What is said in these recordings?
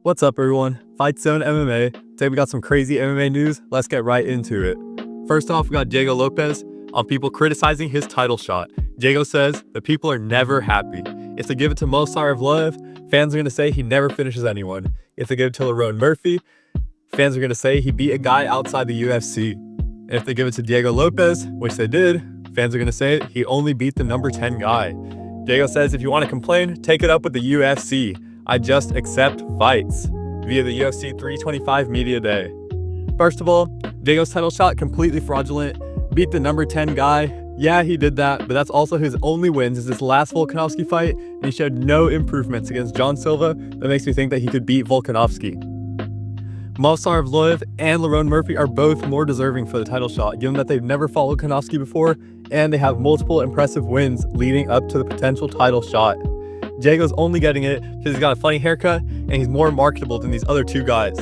What's up everyone, Fight Zone MMA. Today we got some crazy MMA news, let's get right into it. First off, we got Diego Lopes on people criticizing his title shot. Diego says the people are never happy. If they give it to Volkanovski, fans are going to say he never finishes anyone. If they give it to Lerone Murphy, fans are going to say he beat a guy outside the UFC. And if they give it to Diego Lopes, which they did, fans are going to say he only beat the number 10 guy. Diego says if you want to complain, take it up with the UFC. I just accept fights via the UFC 325 media day. First of all, Diego's title shot completely fraudulent. Beat the number 10 guy. Yeah, he did that, but that's also his only wins is his last Volkanovski fight, and he showed no improvements against John Silva. That makes me think that he could beat Volkanovski. Movsarevloev and Lerone Murphy are both more deserving for the title shot, given that they've never fought Volkanovski before, and they have multiple impressive wins leading up to the potential title shot. Diego's only getting it because he's got a funny haircut and he's more marketable than these other two guys.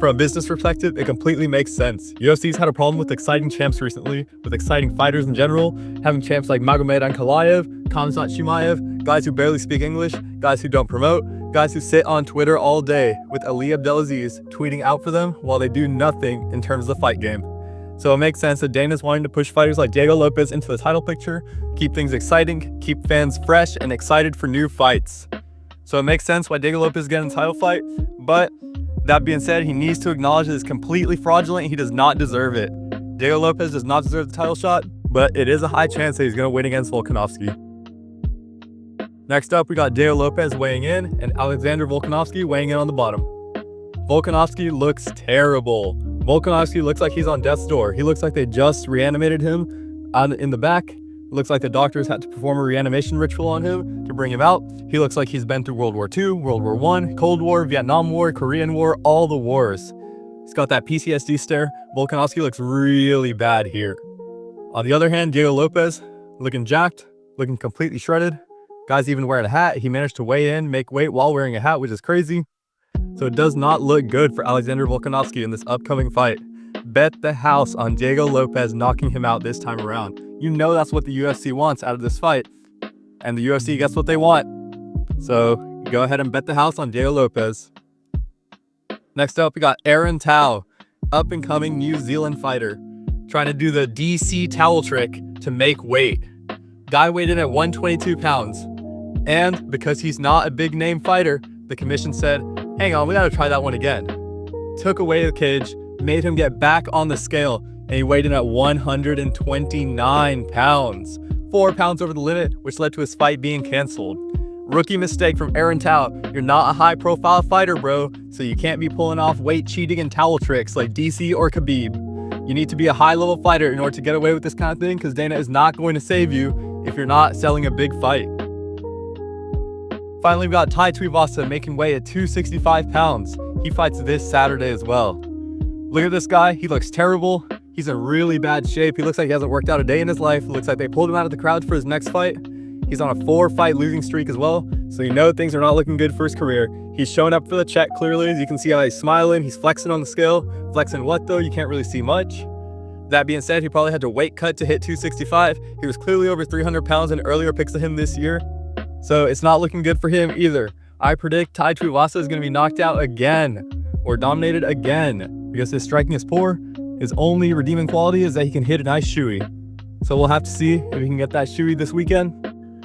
From a business perspective, it completely makes sense. UFC's had a problem with exciting champs recently, with exciting fighters in general, having champs like Magomed Ankalaev, Khamzat Chimaev, guys who barely speak English, guys who don't promote, guys who sit on Twitter all day with Ali Abdelaziz tweeting out for them while they do nothing in terms of the fight game. So it makes sense that Dana's wanting to push fighters like Diego Lopes into the title picture, keep things exciting, keep fans fresh and excited for new fights. So it makes sense why Diego Lopes is getting a title fight, but that being said, he needs to acknowledge that it's completely fraudulent and he does not deserve it. Diego Lopes does not deserve the title shot, but it is a high chance that he's going to win against Volkanovski. Next up, we got Diego Lopes weighing in and Alexander Volkanovski weighing in on the bottom. Volkanovski looks terrible. Volkanovski looks like he's on death's door. He looks like they just reanimated him in the back. It looks like the doctors had to perform a reanimation ritual on him to bring him out. He looks like he's been through World War II, World War I, Cold War, Vietnam War, Korean War, all the wars. He's got that PTSD stare. Volkanovski looks really bad here. On the other hand, Diego Lopes looking jacked, looking completely shredded. Guy's even wearing a hat. He managed to weigh in, make weight while wearing a hat, which is crazy. So it does not look good for Alexander Volkanovski in this upcoming fight. Bet the house on Diego Lopes knocking him out this time around. You know that's what the UFC wants out of this fight. And the UFC gets what they want. So go ahead and bet the house on Diego Lopes. Next up, we got Aaron Tao, up and coming New Zealand fighter, trying to do the DC towel trick to make weight. Guy weighed in at 122 pounds. And because he's not a big name fighter, the commission said, hang on, we gotta try that one again. Took away the cage, made him get back on the scale, and he weighed in at 129 pounds. 4 pounds over the limit, which led to his fight being canceled. Rookie mistake from Aaron Tao. You're not a high profile fighter, bro, so you can't be pulling off weight cheating and towel tricks like DC or Khabib. You need to be a high level fighter in order to get away with this kind of thing, because Dana is not going to save you if you're not selling a big fight. Finally, we got Tai Tuivasa making weight at 265 pounds. He fights this Saturday as well. Look at this guy. He looks terrible. He's in really bad shape. He looks like he hasn't worked out a day in his life. It looks like they pulled him out of the crowd for his next fight. He's on a 4-fight losing streak as well, so you know things are not looking good for his career. He's showing up for the check clearly. As you can see how he's smiling. He's flexing on the scale. Flexing what though? You can't really see much. That being said, he probably had to weight cut to hit 265. He was clearly over 300 pounds in earlier picks of him this year. So it's not looking good for him either. I predict Tai Tuivasa is going to be knocked out again or dominated again because his striking is poor. His only redeeming quality is that he can hit a nice shoey. So we'll have to see if he can get that shoey this weekend.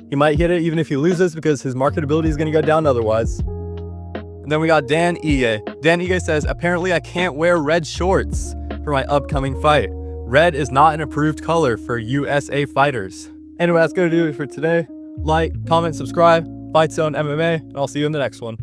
He might hit it even if he loses because his marketability is going to go down otherwise. And then we got Dan Ige. Dan Ige says, apparently I can't wear red shorts for my upcoming fight. Red is not an approved color for USA fighters. Anyway, that's going to do it for today. Like, comment, subscribe, Fight Zone MMA, and I'll see you in the next one.